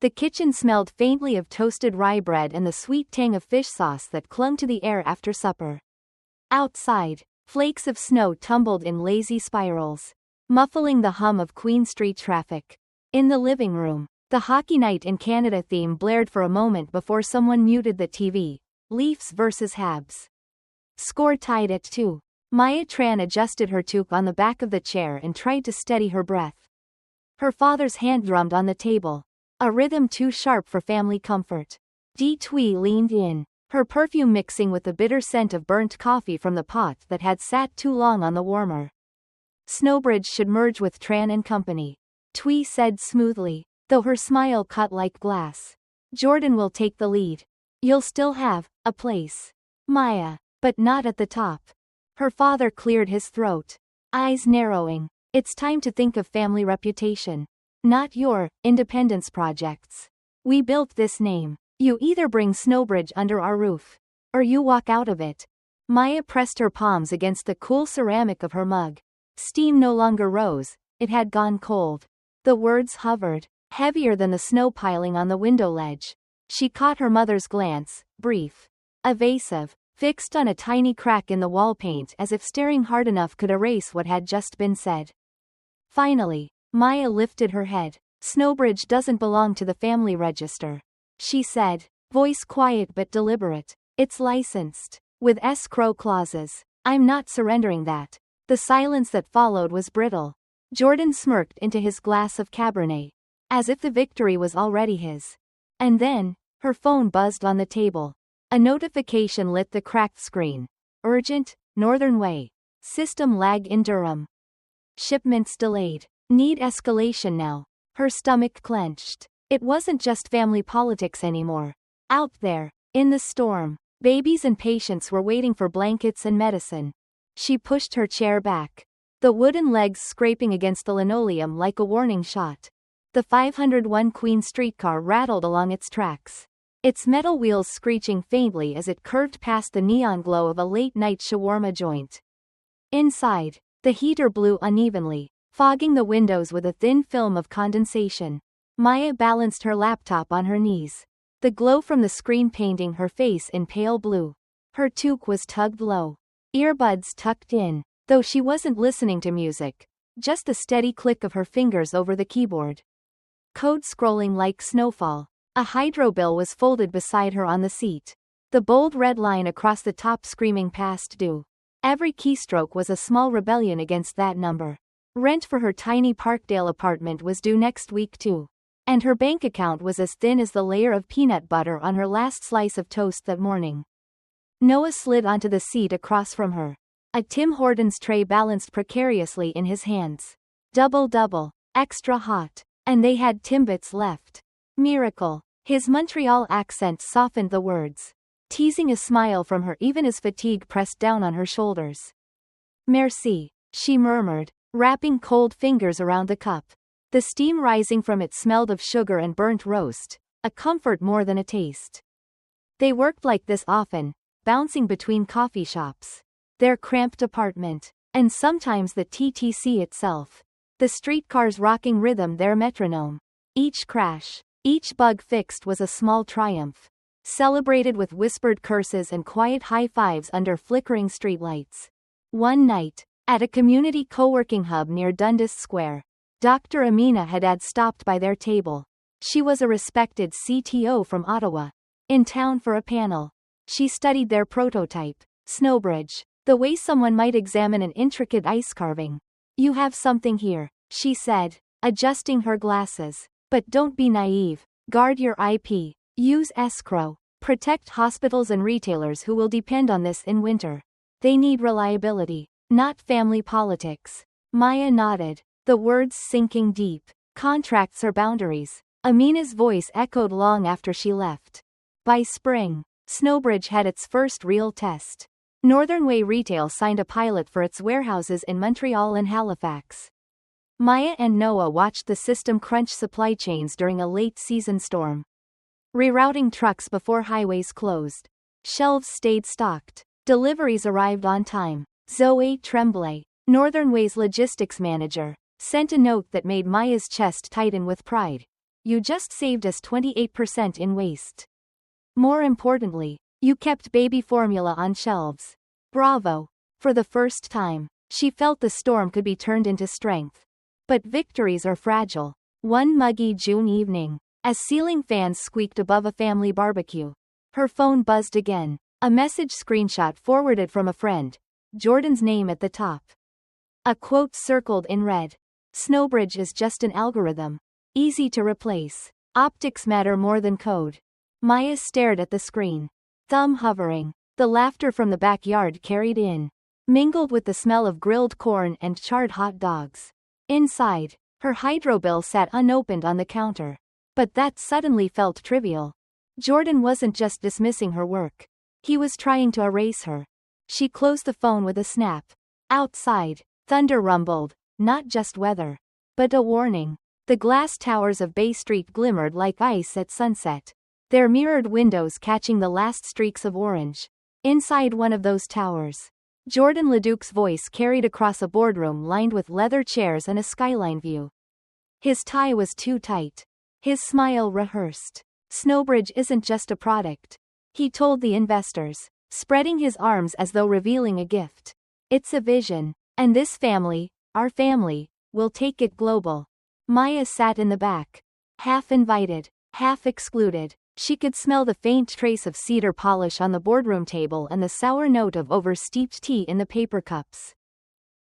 The kitchen smelled faintly of toasted rye bread and the sweet tang of fish sauce that clung to the air after supper. Outside, flakes of snow tumbled in lazy spirals, muffling the hum of Queen Street traffic. In the living room, the Hockey Night in Canada theme blared for a moment before someone muted the TV. Leafs vs Habs. Score tied at 2. Maya Tran adjusted her toque on the back of the chair and tried to steady her breath. Her father's hand drummed on the table, a rhythm too sharp for family comfort. Dee Thuy leaned in, her perfume mixing with the bitter scent of burnt coffee from the pot that had sat too long on the warmer. Snowbridge should merge with Tran and Company, Thuy said smoothly, though her smile cut like glass. Jordan will take the lead. You'll still have a place, Maya, but not at the top. Her father cleared his throat, eyes narrowing. It's time to think of family reputation, not your independence projects. We built this name. You either bring Snowbridge under our roof, or you walk out of it. Maya pressed her palms against the cool ceramic of her mug. Steam no longer rose, it had gone cold. The words hovered, heavier than the snow piling on the window ledge. She caught her mother's glance, brief, evasive, fixed on a tiny crack in the wall paint as if staring hard enough could erase what had just been said. Finally, Maya lifted her head. Snowbridge doesn't belong to the family register, she said, voice quiet but deliberate. It's licensed, with escrow clauses. I'm not surrendering that. The silence that followed was brittle. Jordan smirked into his glass of Cabernet, as if the victory was already his. And then, her phone buzzed on the table. A notification lit the cracked screen. Urgent, Northern Way. System lag in Durham. Shipments delayed. Need escalation now. Her stomach clenched. It wasn't just family politics anymore. Out there, in the storm, babies and patients were waiting for blankets and medicine. She pushed her chair back, the wooden legs scraping against the linoleum like a warning shot. The 501 Queen streetcar rattled along its tracks, its metal wheels screeching faintly as it curved past the neon glow of a late-night shawarma joint. Inside, the heater blew unevenly, fogging the windows with a thin film of condensation. Maya balanced her laptop on her knees, the glow from the screen painting her face in pale blue. Her toque was tugged low, earbuds tucked in, though she wasn't listening to music, just the steady click of her fingers over the keyboard. Code scrolling like snowfall. A hydro bill was folded beside her on the seat, the bold red line across the top screaming past due. Every keystroke was a small rebellion against that number. Rent for her tiny Parkdale apartment was due next week too. And her bank account was as thin as the layer of peanut butter on her last slice of toast that morning. Noah slid onto the seat across from her. A Tim Hortons tray balanced precariously in his hands. Double, extra hot. And they had Timbits left. Miracle. His Montreal accent softened the words, teasing a smile from her even as fatigue pressed down on her shoulders. Merci, she murmured, wrapping cold fingers around the cup. The steam rising from it smelled of sugar and burnt roast, a comfort more than a taste. They worked like this often, bouncing between coffee shops, their cramped apartment, and sometimes the TTC itself. The streetcar's rocking rhythm their metronome. Each crash, each bug fixed was a small triumph, celebrated with whispered curses and quiet high-fives under flickering streetlights. One night, at a community co-working hub near Dundas Square, Dr. Amina Haddad stopped by their table. She was a respected CTO from Ottawa, in town for a panel. She studied their prototype, Snowbridge, the way someone might examine an intricate ice carving. You have something here, she said, adjusting her glasses. But don't be naive. Guard your IP. Use escrow. Protect hospitals and retailers who will depend on this in winter. They need reliability, not family politics. Maya nodded, the words sinking deep. Contracts are boundaries. Amina's voice echoed long after she left. By spring, Snowbridge had its first real test. Northern Way Retail signed a pilot for its warehouses in Montreal and Halifax. Maya and Noah watched the system crunch supply chains during a late-season storm. Rerouting trucks before highways closed. Shelves stayed stocked. Deliveries arrived on time. Zoe Tremblay, Northern Way's logistics manager, sent a note that made Maya's chest tighten with pride. you just saved us 28% in waste. More importantly, you kept baby formula on shelves. Bravo. For the first time, she felt the storm could be turned into strength. But victories are fragile. One muggy June evening, as ceiling fans squeaked above a family barbecue, her phone buzzed again. A message screenshot forwarded from a friend, Jordan's name at the top. A quote circled in red. Snowbridge is just an algorithm. Easy to replace. Optics matter more than code. Maya stared at the screen, thumb hovering. The laughter from the backyard carried in, mingled with the smell of grilled corn and charred hot dogs. Inside, her hydro bill sat unopened on the counter. But that suddenly felt trivial. Jordan wasn't just dismissing her work. He was trying to erase her. She closed the phone with a snap. Outside, thunder rumbled, not just weather, but a warning. The glass towers of Bay Street glimmered like ice at sunset, their mirrored windows catching the last streaks of orange. Inside one of those towers, Jordan Leduc's voice carried across a boardroom lined with leather chairs and a skyline view. His tie was too tight. His smile rehearsed. Snowbridge isn't just a product, he told the investors, spreading his arms as though revealing a gift. It's a vision, and this family, our family, will take it global. Maya sat in the back, half invited, half excluded. She could smell the faint trace of cedar polish on the boardroom table and the sour note of oversteeped tea in the paper cups.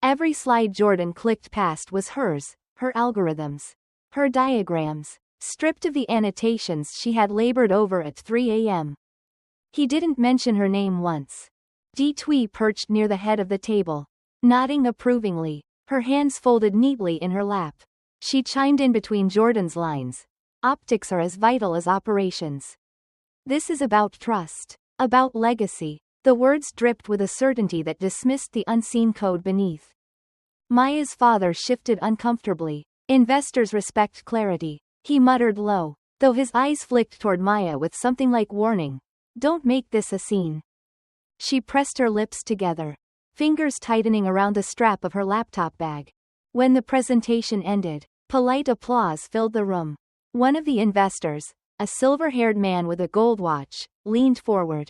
Every slide Jordan clicked past was hers, her algorithms, her diagrams, stripped of the annotations she had labored over at 3 a.m. He didn't mention her name once. Dee Twee perched near the head of the table, nodding approvingly, her hands folded neatly in her lap. She chimed in between Jordan's lines. Optics are as vital as operations. This is about trust, about legacy. The words dripped with a certainty that dismissed the unseen code beneath. Maya's father shifted uncomfortably. Investors respect clarity, he muttered low, though his eyes flicked toward Maya with something like warning. Don't make this a scene. She pressed her lips together, fingers tightening around the strap of her laptop bag. When the presentation ended, polite applause filled the room. One of the investors, a silver-haired man with a gold watch, leaned forward.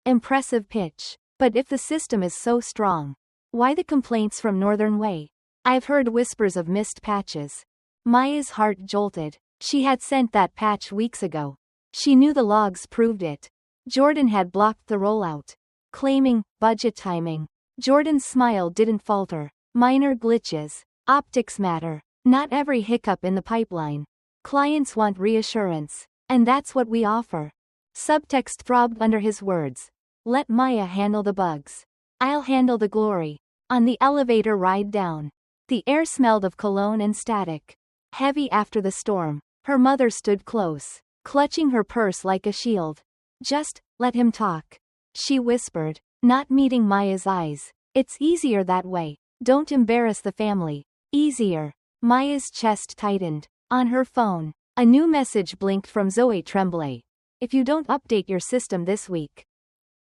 Impressive pitch. But if the system is so strong, why the complaints from Northern Way? I've heard whispers of missed patches. Maya's heart jolted. She had sent that patch weeks ago. She knew the logs proved it. Jordan had blocked the rollout, claiming budget timing. Jordan's smile didn't falter. Minor glitches. Optics matter. Not every hiccup in the pipeline. Clients want reassurance, and that's what we offer. Subtext throbbed under his words. Let Maya handle the bugs. I'll handle the glory. On the elevator ride down, the air smelled of cologne and static. Heavy after the storm, her mother stood close, clutching her purse like a shield. Just let him talk, she whispered, not meeting Maya's eyes. It's easier that way. Don't embarrass the family. Easier. Maya's chest tightened. On her phone, a new message blinked from Zoe Tremblay. If you don't update your system this week,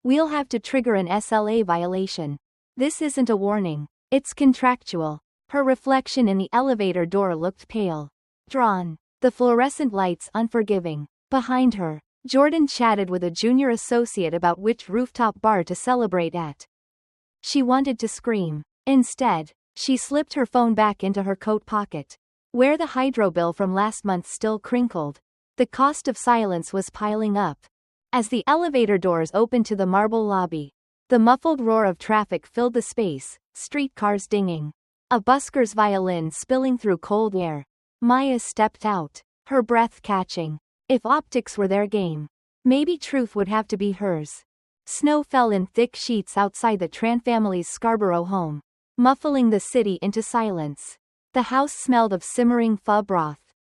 we'll have to trigger an SLA violation. This isn't a warning, it's contractual. Her reflection in the elevator door looked pale, drawn, the fluorescent lights unforgiving. Behind her, Jordan chatted with a junior associate about which rooftop bar to celebrate at. She wanted to scream. Instead, she slipped her phone back into her coat pocket, where the hydro bill from last month still crinkled. The cost of silence was piling up. As the elevator doors opened to the marble lobby, the muffled roar of traffic filled the space, streetcars dinging, a busker's violin spilling through cold air. Maya stepped out, her breath catching. If optics were their game, maybe truth would have to be hers. Snow fell in thick sheets outside the Tran family's Scarborough home, muffling the city into silence. The house smelled of simmering pho broth,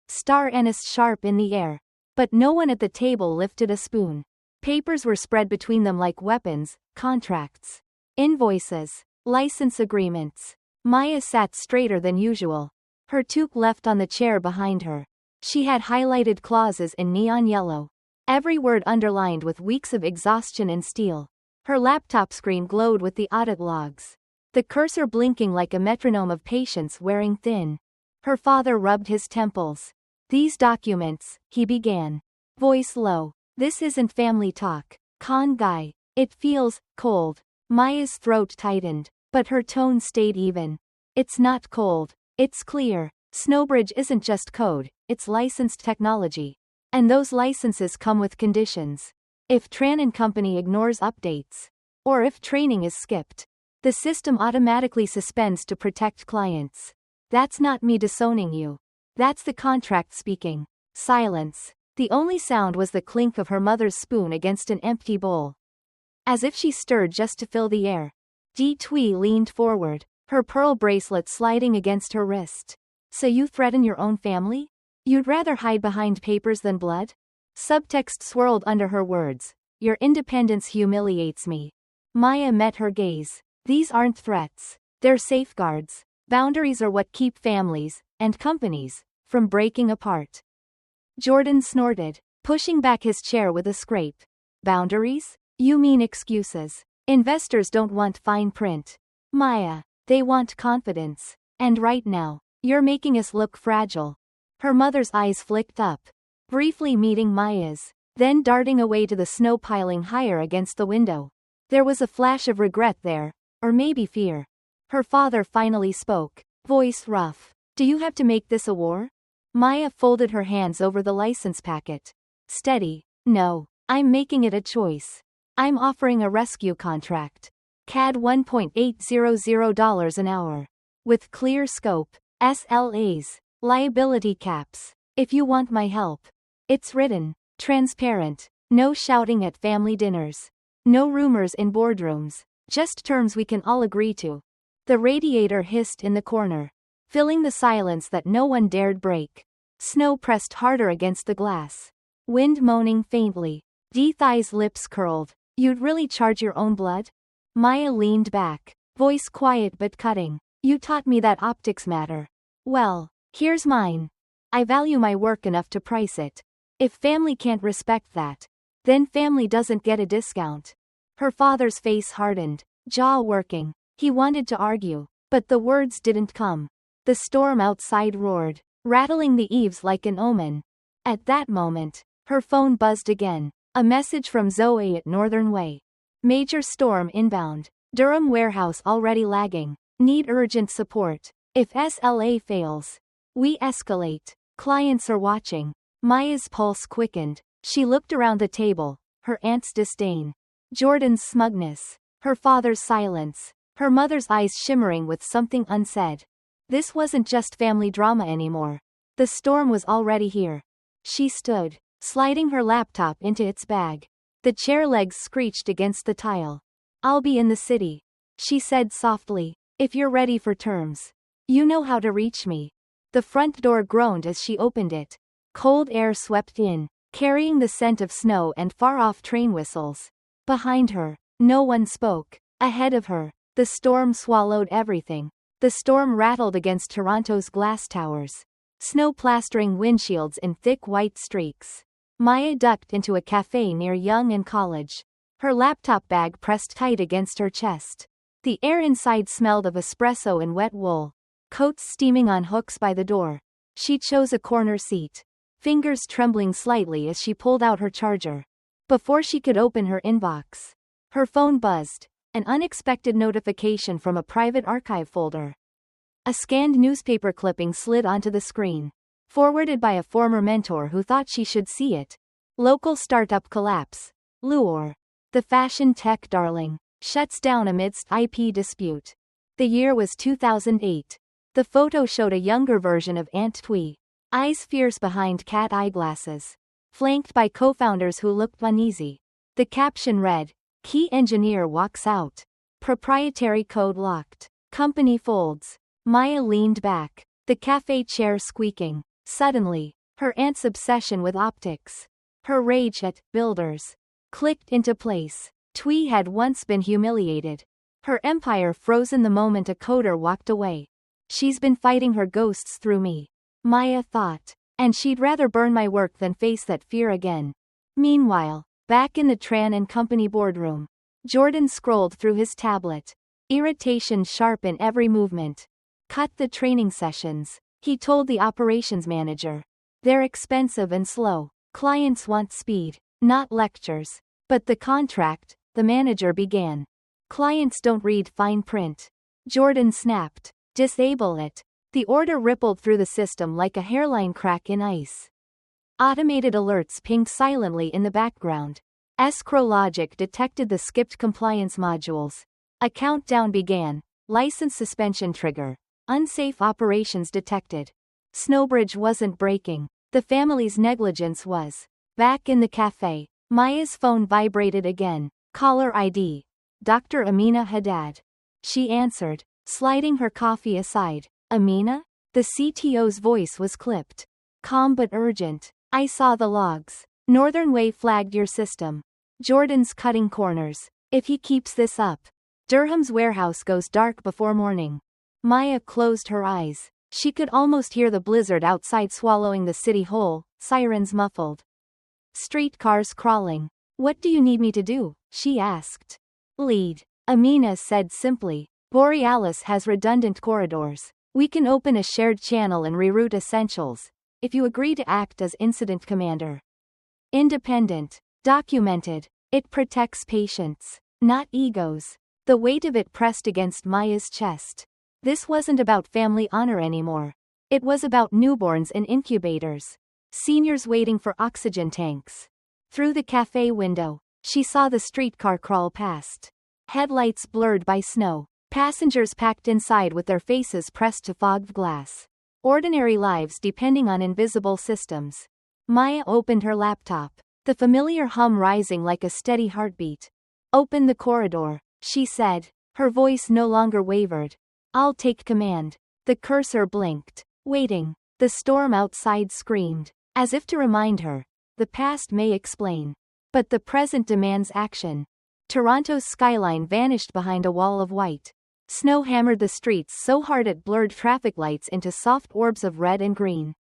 star anise sharp in the air, but no one at the table lifted a spoon. Papers were spread between them like weapons, contracts, invoices, license agreements. Maya sat straighter than usual, her toque left on the chair behind her. She had highlighted clauses in neon yellow, every word underlined with weeks of exhaustion and steel. Her laptop screen glowed with the audit logs, the cursor blinking like a metronome of patience wearing thin. Her father rubbed his temples. These documents, he began. Voice low. This isn't family talk. Con guy. It feels cold. Maya's throat tightened, but her tone stayed even. It's not cold. It's clear. Snowbridge isn't just code, it's licensed technology. And those licenses come with conditions. If Tran and Company ignores updates, or if training is skipped, the system automatically suspends to protect clients. That's not me disowning you. That's the contract speaking. Silence. The only sound was the clink of her mother's spoon against an empty bowl. As if she stirred just to fill the air. Dee Twee leaned forward, her pearl bracelet sliding against her wrist. So you threaten your own family? You'd rather hide behind papers than blood? Subtext swirled under her words. Your independence humiliates me. Maya met her gaze. These aren't threats. They're safeguards. Boundaries are what keep families, and companies, from breaking apart. Jordan snorted, pushing back his chair with a scrape. Boundaries? You mean excuses. Investors don't want fine print. Maya, they want confidence. And right now, you're making us look fragile. Her mother's eyes flicked up, briefly meeting Maya's, then darting away to the snow piling higher against the window. There was a flash of regret there, or maybe fear. Her father finally spoke, voice rough. Do you have to make this a war? Maya folded her hands over the license packet. Steady. No, I'm making it a choice. I'm offering a rescue contract. CAD $1.800 an hour. With clear scope, SLAs, liability caps. If you want my help. It's written, transparent, no shouting at family dinners. No rumors in boardrooms, just terms we can all agree to. The radiator hissed in the corner, filling the silence that no one dared break. Snow pressed harder against the glass. Wind moaning faintly. Dee Thai's lips curled. You'd really charge your own blood? Maya leaned back, voice quiet but cutting. You taught me that optics matter. Well, here's mine. I value my work enough to price it. If family can't respect that, then family doesn't get a discount. Her father's face hardened, jaw working. He wanted to argue, but the words didn't come. The storm outside roared, rattling the eaves like an omen. At that moment, her phone buzzed again. A message from Zoe at Northern Way. Major storm inbound. Durham warehouse already lagging. Need urgent support. If SLA fails, we escalate. Clients are watching. Maya's pulse quickened. She looked around the table, her aunt's disdain. Jordan's smugness. Her father's silence. Her mother's eyes shimmering with something unsaid. This wasn't just family drama anymore. The storm was already here. She stood, sliding her laptop into its bag. The chair legs screeched against the tile. I'll be in the city, she said softly, if you're ready for terms. You know how to reach me. The front door groaned as she opened it. Cold air swept in, carrying the scent of snow and far-off train whistles. Behind her, no one spoke. Ahead of her, the storm swallowed everything. The storm rattled against Toronto's glass towers, snow plastering windshields in thick white streaks. Maya ducked into a cafe near Yonge and College. Her laptop bag pressed tight against her chest. The air inside smelled of espresso and wet wool. Coats steaming on hooks by the door. She chose a corner seat, fingers trembling slightly as she pulled out her charger. Before she could open her inbox, her phone buzzed, an unexpected notification from a private archive folder. A scanned newspaper clipping slid onto the screen, forwarded by a former mentor who thought she should see it. Local startup collapse. Luor, the fashion tech darling, shuts down amidst IP dispute. The year was 2008. The photo showed a younger version of Aunt Twee, eyes fierce behind cat eyeglasses, flanked by co-founders who looked uneasy. The caption read, "Key engineer walks out. Proprietary code locked. Company folds." Maya leaned back, the cafe chair squeaking. Suddenly, her aunt's obsession with optics, her rage at builders, clicked into place. Twee had once been humiliated. Her empire frozen the moment a coder walked away. She's been fighting her ghosts through me, Maya thought, and she'd rather burn my work than face that fear again. Meanwhile, back in the Tran and Company boardroom, Jordan scrolled through his tablet, irritation sharp in every movement. Cut the training sessions, he told the operations manager. They're expensive and slow. Clients want speed, not lectures. But the contract, the manager began. Clients don't read fine print. Jordan snapped. Disable it. The order rippled through the system like a hairline crack in ice. Automated alerts pinged silently in the background. Escrow logic detected the skipped compliance modules. A countdown began. License suspension trigger. Unsafe operations detected. Snowbridge wasn't breaking. The family's negligence was. Back in the cafe, Maya's phone vibrated again. Caller ID. Dr. Amina Haddad. She answered, sliding her coffee aside. Amina? The CTO's voice was clipped. Calm but urgent. I saw the logs. Northern Way flagged your system. Jordan's cutting corners. If he keeps this up, Durham's warehouse goes dark before morning. Maya closed her eyes. She could almost hear the blizzard outside swallowing the city whole, sirens muffled. Streetcars crawling. What do you need me to do? She asked. Lead. Amina said simply. Borealis has redundant corridors. We can open a shared channel and reroute essentials, if you agree to act as incident commander. Independent. Documented. It protects patients, not egos. The weight of it pressed against Maya's chest. This wasn't about family honor anymore. It was about newborns and incubators. Seniors waiting for oxygen tanks. Through the cafe window, she saw the streetcar crawl past. Headlights blurred by snow. Passengers packed inside with their faces pressed to fogged glass. Ordinary lives depending on invisible systems. Maya opened her laptop. The familiar hum rising like a steady heartbeat. Open the corridor, she said. Her voice no longer wavered. I'll take command. The cursor blinked. Waiting. The storm outside screamed. As if to remind her. The past may explain. But the present demands action. Toronto's skyline vanished behind a wall of white. Snow hammered the streets so hard it blurred traffic lights into soft orbs of red and green.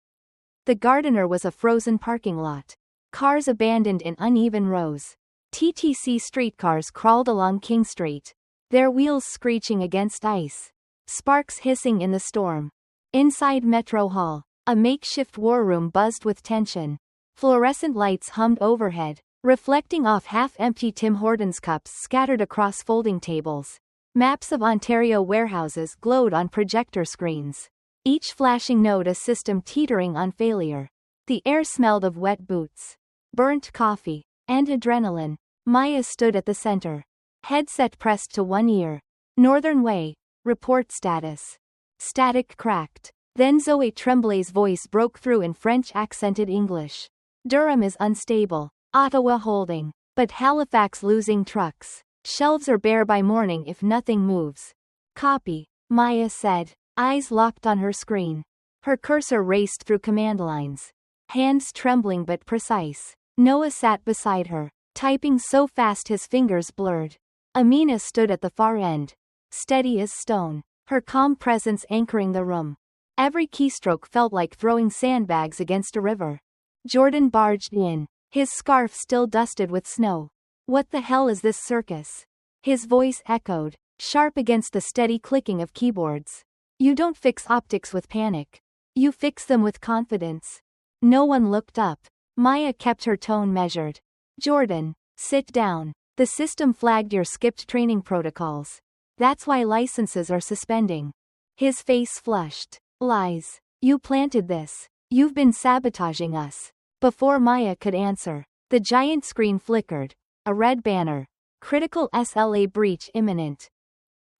The Gardiner was a frozen parking lot. Cars abandoned in uneven rows. TTC streetcars crawled along King Street. Their wheels screeching against ice. Sparks hissing in the storm. Inside Metro Hall, a makeshift war room buzzed with tension. Fluorescent lights hummed overhead, reflecting off half-empty Tim Hortons cups scattered across folding tables. Maps of Ontario warehouses glowed on projector screens. Each flashing note a system teetering on failure. The air smelled of wet boots, burnt coffee, and adrenaline. Maya stood at the center. Headset pressed to one ear. Northern Way. Report status. Static cracked. Then Zoe Tremblay's voice broke through in French-accented English. Durham is unstable. Ottawa holding. But Halifax losing trucks. Shelves are bare by morning if nothing moves. Copy, Maya said, eyes locked on her screen. Her cursor raced through command lines. Hands trembling but precise. Noah sat beside her, typing so fast his fingers blurred. Amina stood at the far end, steady as stone, her calm presence anchoring the room. Every keystroke felt like throwing sandbags against a river. Jordan barged in, his scarf still dusted with snow. What the hell is this circus? His voice echoed, sharp against the steady clicking of keyboards. You don't fix optics with panic. You fix them with confidence. No one looked up. Maya kept her tone measured. Jordan, sit down. The system flagged your skipped training protocols. That's why licenses are suspending. His face flushed. Lies. You planted this. You've been sabotaging us. Before Maya could answer, the giant screen flickered. A red banner. Critical SLA breach imminent.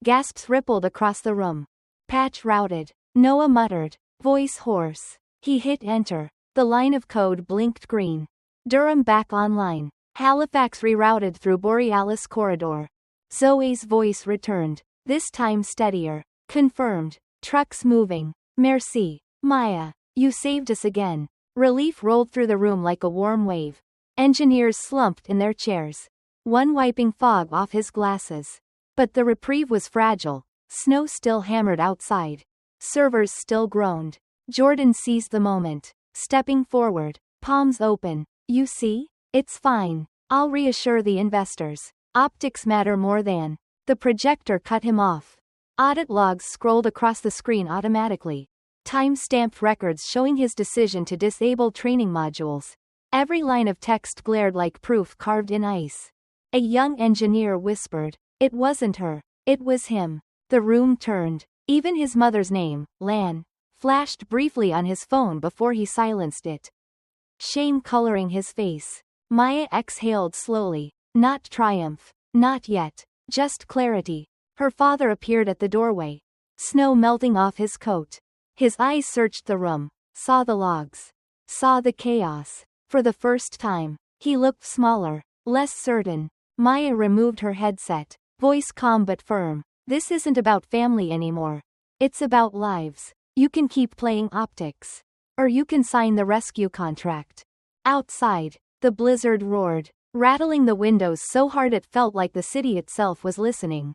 Gasps rippled across the room. Patch routed. Noah muttered. Voice hoarse. He hit enter. The line of code blinked green. Durham back online. Halifax rerouted through Borealis corridor. Zoe's voice returned. This time steadier. Confirmed. Trucks moving. Merci. Maya. You saved us again. Relief rolled through the room like a warm wave. Engineers slumped in their chairs. One wiping fog off his glasses. But the reprieve was fragile. Snow still hammered outside. Servers still groaned. Jordan seized the moment. Stepping forward. Palms open. You see? It's fine. I'll reassure the investors. Optics matter more than. The projector cut him off. Audit logs scrolled across the screen automatically. time-stamped records showing his decision to disable training modules. Every line of text glared like proof carved in ice. A young engineer whispered, "It wasn't her. It was him." The room turned. Even his mother's name, Lan, flashed briefly on his phone before he silenced it. Shame coloring his face. Maya exhaled slowly. Not triumph. Not yet. Just clarity. Her father appeared at the doorway. Snow melting off his coat. His eyes searched the room. Saw the logs. Saw the chaos. For the first time, he looked smaller, less certain. Maya removed her headset. Voice calm but firm. "This isn't about family anymore. It's about lives. You can keep playing optics. Or you can sign the rescue contract." Outside, the blizzard roared, rattling the windows so hard it felt like the city itself was listening.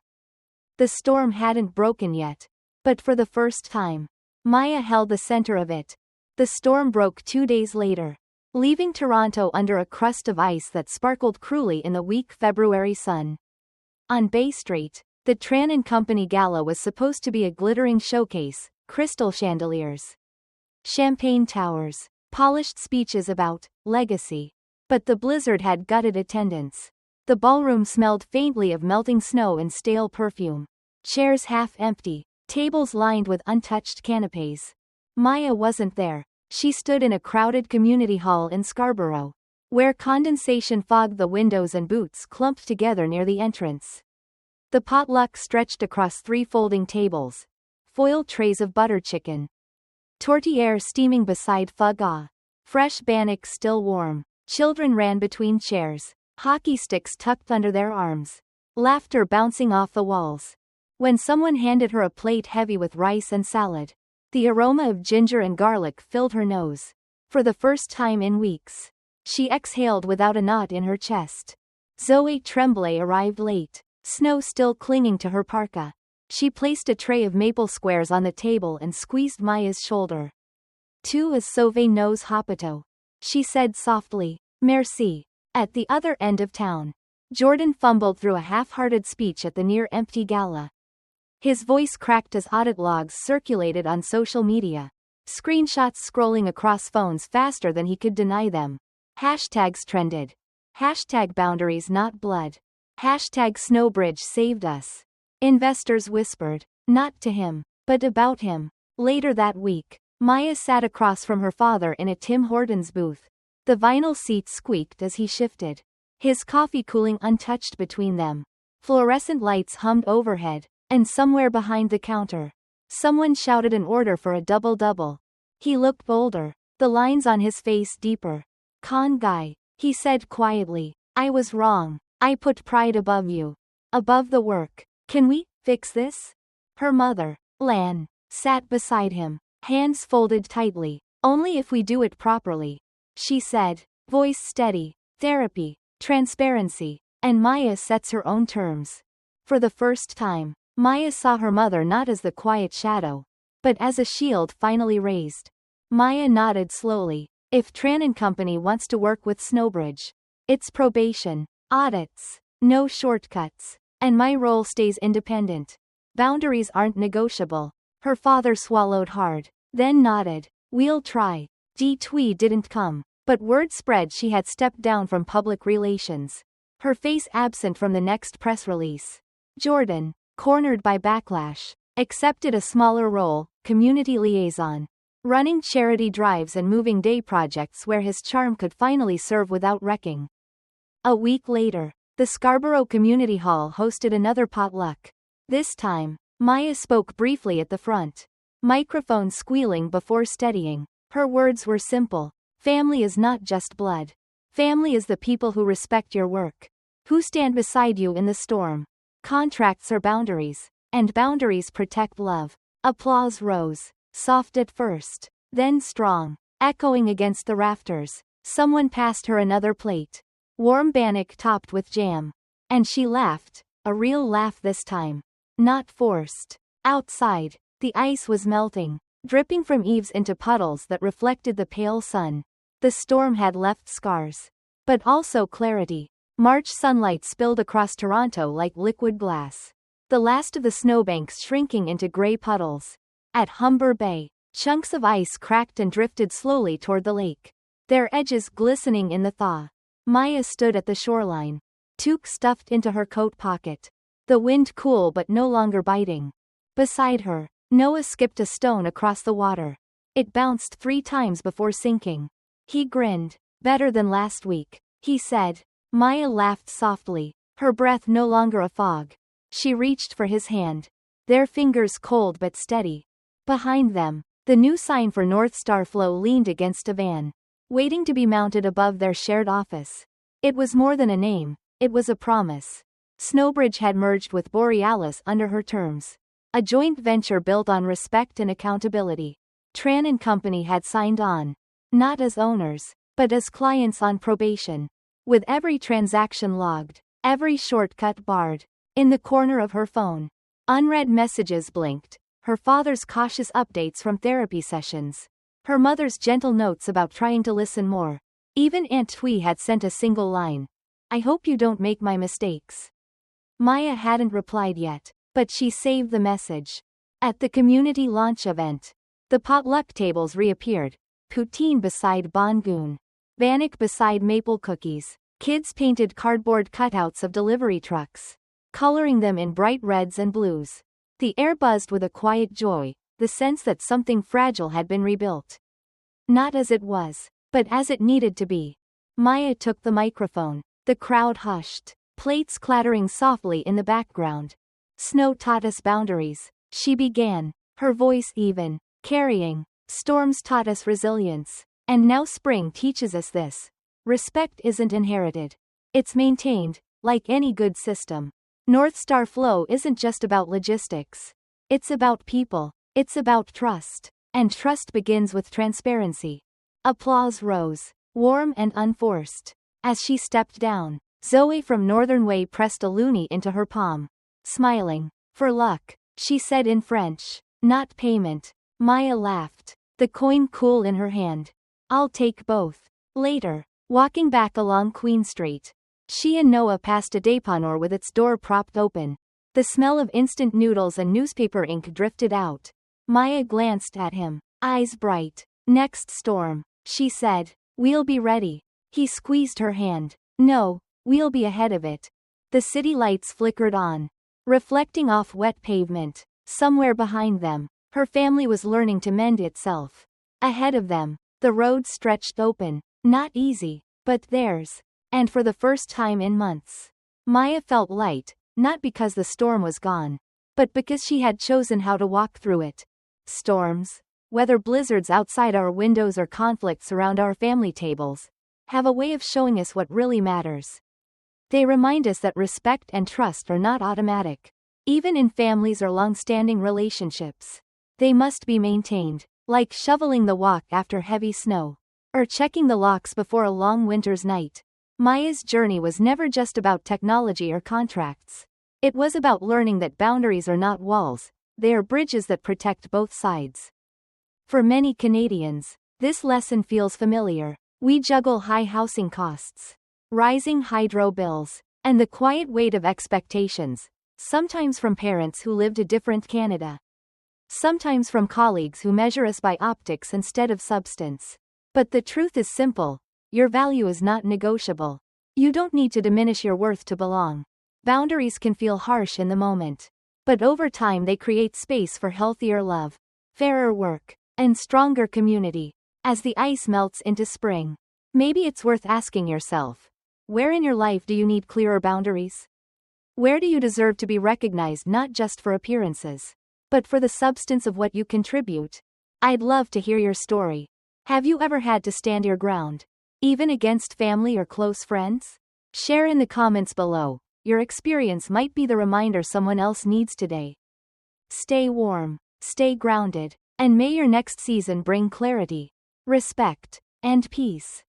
The storm hadn't broken yet. But for the first time, Maya held the center of it. The storm broke 2 days later, leaving Toronto under a crust of ice that sparkled cruelly in the weak February sun. On Bay Street, the Tran & Company Gala was supposed to be a glittering showcase, crystal chandeliers, champagne towers, polished speeches about legacy. But the blizzard had gutted attendance. The ballroom smelled faintly of melting snow and stale perfume. Chairs half empty, tables lined with untouched canapes. Maya wasn't there. She stood in a crowded community hall in Scarborough, where condensation fogged the windows and boots clumped together near the entrance. The potluck stretched across 3 folding tables. Foil trays of butter chicken. Tourtière steaming beside foie gras. Fresh bannock still warm. Children ran between chairs. Hockey sticks tucked under their arms. Laughter bouncing off the walls. When someone handed her a plate heavy with rice and salad, the aroma of ginger and garlic filled her nose. For the first time in weeks, she exhaled without a knot in her chest. Zoe Tremblay arrived late, snow still clinging to her parka. She placed a tray of maple squares on the table and squeezed Maya's shoulder. "Tu es sauvé nos hôpitaux," she said softly. "Merci." At the other end of town, Jordan fumbled through a half-hearted speech at the near-empty gala. His voice cracked as audit logs circulated on social media. Screenshots scrolling across phones faster than he could deny them. Hashtags trended. Hashtag boundaries not blood. Hashtag Snowbridge saved us. Investors whispered, not to him, but about him. Later that week, Maya sat across from her father in a Tim Hortons booth. The vinyl seat squeaked as he shifted, his coffee cooling untouched between them. Fluorescent lights hummed overhead, and somewhere behind the counter, someone shouted an order for a double-double. He looked bolder, the lines on his face deeper. "Con guy," he said quietly, "I was wrong. I put pride above you. Above the work. Can we fix this?" Her mother, Lan, sat beside him, hands folded tightly. "Only if we do it properly," she said, voice steady. "Therapy, transparency, and Maya sets her own terms." For the first time, Maya saw her mother not as the quiet shadow, but as a shield finally raised. Maya nodded slowly. "If Tran & Company wants to work with Snowbridge, it's probation, audits, no shortcuts, and my role stays independent. Boundaries aren't negotiable." Her father swallowed hard, then nodded. "We'll try." Twee didn't come, but word spread she had stepped down from public relations, her face absent from the next press release. Jordan, cornered by backlash, accepted a smaller role, community liaison, running charity drives and moving day projects where his charm could finally serve without wrecking. A week later, the Scarborough Community Hall hosted another potluck. This time, Maya spoke briefly at the front, microphone squealing before steadying. Her words were simple. Family is not just blood. Family is the people who respect your work, who stand beside you in the storm. Contracts are boundaries, and boundaries protect love. Applause rose, soft at first, then strong, echoing against the rafters. Someone passed her another plate, warm bannock topped with jam, and she laughed, a real laugh this time, not forced. Outside, the ice was melting, dripping from eaves into puddles that reflected the pale sun. The storm had left scars, but also clarity. March sunlight spilled across Toronto like liquid glass, the last of the snowbanks shrinking into gray puddles. At Humber Bay, Chunks of ice cracked and drifted slowly toward the lake, their edges glistening in the thaw. Maya stood at the shoreline, toque stuffed into her coat pocket. The wind cool but no longer biting. Beside her, Noah skipped a stone across the water. It bounced 3 times before sinking. He grinned. Better than last week, he said. Maya laughed softly, her breath no longer a fog. She reached for his hand, their fingers cold but steady. Behind them, the new sign for North Star Flow leaned against a van, waiting to be mounted above their shared office. It was more than a name, it was a promise. Snowbridge had merged with Borealis under her terms. A joint venture built on respect and accountability. Tran and Company had signed on, not as owners, but as clients on probation. With every transaction logged, every shortcut barred. In the corner of her phone, unread messages blinked, her father's cautious updates from therapy sessions, her mother's gentle notes about trying to listen more. Even Aunt Twee had sent a single line. I hope you don't make my mistakes. Maya hadn't replied yet, but she saved the message. At the community launch event, the potluck tables reappeared, poutine beside bangoon, bannock beside maple cookies. Kids painted cardboard cutouts of delivery trucks, coloring them in bright reds and blues. The air buzzed with a quiet joy, the sense that something fragile had been rebuilt. Not as it was, but as it needed to be. Maya took the microphone. The crowd hushed, plates clattering softly in the background. Snow taught us boundaries, she began, her voice even, carrying. Storms taught us resilience. And now spring teaches us this. Respect isn't inherited. It's maintained, like any good system. North Star Flow isn't just about logistics. It's about people. It's about trust. And trust begins with transparency. Applause rose, warm and unforced. As she stepped down, Zoe from Northern Way pressed a loonie into her palm. Smiling. For luck, she said in French. Not payment. Maya laughed, the coin cool in her hand. I'll take both. Later, walking back along Queen Street, she and Noah passed a dépanneur with its door propped open. The smell of instant noodles and newspaper ink drifted out. Maya glanced at him, eyes bright. Next storm, she said. We'll be ready. He squeezed her hand. No, we'll be ahead of it. The city lights flickered on, reflecting off wet pavement. Somewhere behind them, her family was learning to mend itself. Ahead of them, the road stretched open. Not easy, but theirs. And for the first time in months, Maya felt light, not because the storm was gone, but because she had chosen how to walk through it. Storms, whether blizzards outside our windows or conflicts around our family tables, have a way of showing us what really matters. They remind us that respect and trust are not automatic. Even in families or long-standing relationships, they must be maintained, like shoveling the walk after heavy snow, or checking the locks before a long winter's night. Maya's journey was never just about technology or contracts. It was about learning that boundaries are not walls, they are bridges that protect both sides. For many Canadians, this lesson feels familiar. We juggle high housing costs, rising hydro bills, and the quiet weight of expectations, sometimes from parents who lived a different Canada, sometimes from colleagues who measure us by optics instead of substance. But the truth is simple. Your value is not negotiable. You don't need to diminish your worth to belong. Boundaries can feel harsh in the moment, but over time they create space for healthier love, fairer work, and stronger community. As the ice melts into spring, maybe it's worth asking yourself, where in your life do you need clearer boundaries? Where do you deserve to be recognized not just for appearances, but for the substance of what you contribute? I'd love to hear your story. Have you ever had to stand your ground, even against family or close friends? Share in the comments below. Your experience might be the reminder someone else needs today. Stay warm, stay grounded, and may your next season bring clarity, respect, and peace.